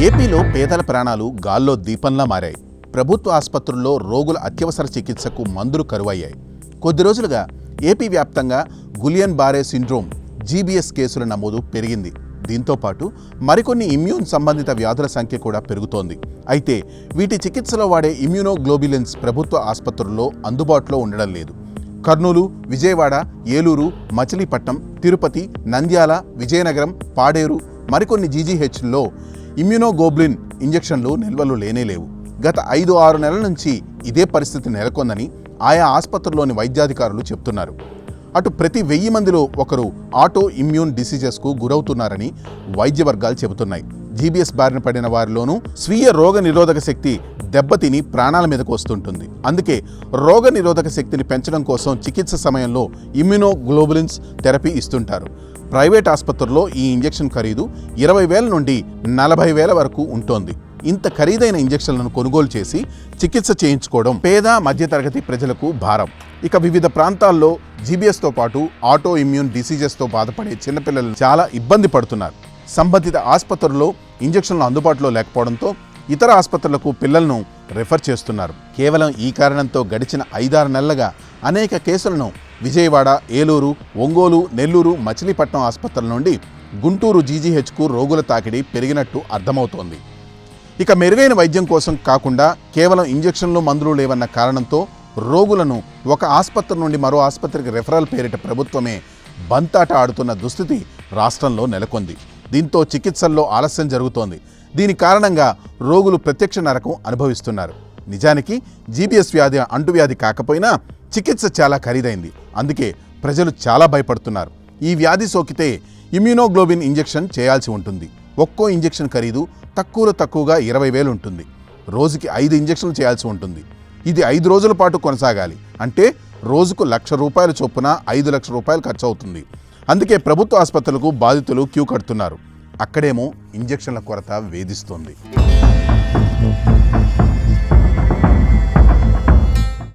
ఏపీలో పేదల ప్రాణాలు గాల్లో దీపంలా మారాయి. ప్రభుత్వ ఆసుపత్రుల్లో రోగుల అత్యవసర చికిత్సకు మందులు కరువయ్యాయి. కొద్ది రోజులుగా ఏపీ వ్యాప్తంగా గులియన్ బారే సిండ్రోమ్ జీబీఎస్ కేసుల నమోదు పెరిగింది. దీంతో పాటు మరికొన్ని ఇమ్యూన్ సంబంధిత వ్యాధుల సంఖ్య కూడా పెరుగుతోంది. అయితే వీటి చికిత్సలో వాడే ఇమ్యూనోగ్లోబులిన్స్ ప్రభుత్వ ఆసుపత్రుల్లో అందుబాటులో ఉండడం లేదు. కర్నూలు, విజయవాడ, ఏలూరు, మచిలీపట్నం, తిరుపతి, నంద్యాల, విజయనగరం, పాడేరు మరికొన్ని జీజీహెచ్ల్లో ఇమ్యూనోగ్లోబులిన్ ఇంజెక్షన్లు నిల్వలు లేనేలేవు. గత 5-6 నెలల నుంచి ఇదే పరిస్థితి నెలకొందని ఆయా ఆసుపత్రుల్లోని వైద్యాధికారులు చెప్తున్నారు. అటు ప్రతి 1000 మందిలో ఒకరు ఆటో ఇమ్యూన్ డిసీజెస్కు గురవుతున్నారని వైద్య వర్గాలు చెబుతున్నాయి. జీబీఎస్ బారిన పడిన వారిలోనూ స్వీయ రోగ నిరోధక శక్తి దెబ్బతిని ప్రాణాల మీదకు వస్తుంటుంది. అందుకే రోగ నిరోధక శక్తిని పెంచడం కోసం చికిత్స సమయంలో ఇమ్యూనోగ్లోబులిన్స్ థెరపీ ఇస్తుంటారు. ప్రైవేట్ ఆసుపత్రుల్లో ఈ ఇంజెక్షన్ ఖరీదు 20,000 నుండి 40,000 వరకు ఉంటోంది. ఇంత ఖరీదైన ఇంజెక్షన్లను కొనుగోలు చేసి చికిత్స చేయించుకోవడం పేద మధ్యతరగతి ప్రజలకు భారం. ఇక వివిధ ప్రాంతాల్లో జీబీఎస్తో పాటు ఆటో ఇమ్యూన్ డిసీజెస్తో బాధపడే చిన్నపిల్లలు చాలా ఇబ్బంది పడుతున్నారు. సంబంధిత ఆసుపత్రుల్లో ఇంజెక్షన్లు అందుబాటులో లేకపోవడంతో ఇతర ఆసుపత్రులకు పిల్లలను రెఫర్ చేస్తున్నారు. కేవలం ఈ కారణంతో గడిచిన 5-6 నెలలుగా అనేక కేసులను విజయవాడ, ఏలూరు, ఒంగోలు, నెల్లూరు, మచిలీపట్నం ఆసుపత్రుల నుండి గుంటూరు జీజీహెచ్కు రోగుల తాకిడి పెరిగినట్టు అర్థమవుతోంది. ఇక మెరుగైన వైద్యం కోసం కాకుండా కేవలం ఇంజెక్షన్లు, మందులు లేవన్న కారణంతో రోగులను ఒక ఆసుపత్రి నుండి మరో ఆసుపత్రికి రెఫరల్ పేరిట ప్రభుత్వమే బంతాట ఆడుతున్న దుస్థితి రాష్ట్రంలో నెలకొంది. దీంతో చికిత్సల్లో ఆలస్యం జరుగుతోంది. దీని కారణంగా రోగులు ప్రత్యక్ష నరకం అనుభవిస్తున్నారు. నిజానికి జీబీఎస్ వ్యాధి అంటువ్యాధి కాకపోయినా చికిత్స చాలా ఖరీదైంది. అందుకే ప్రజలు చాలా భయపడుతున్నారు. ఈ వ్యాధి సోకితే ఇమ్యూనోగ్లోబిన్ ఇంజెక్షన్ చేయాల్సి ఉంటుంది. ఒక్కో ఇంజెక్షన్ ఖరీదు తక్కువగా 20,000 ఉంటుంది. రోజుకి 5 ఇంజెక్షన్లు చేయాల్సి ఉంటుంది. ఇది 5 రోజుల పాటు కొనసాగాలి. అంటే రోజుకు ₹1,00,000 చొప్పున 5 లక్షల రూపాయలు ఖర్చు అవుతుంది. అందుకే ప్రభుత్వ ఆసుపత్రులకు బాధితులు క్యూ కడుతున్నారు. అక్కడేమో ఇంజెక్షన్ల కొరత వేధిస్తోంది.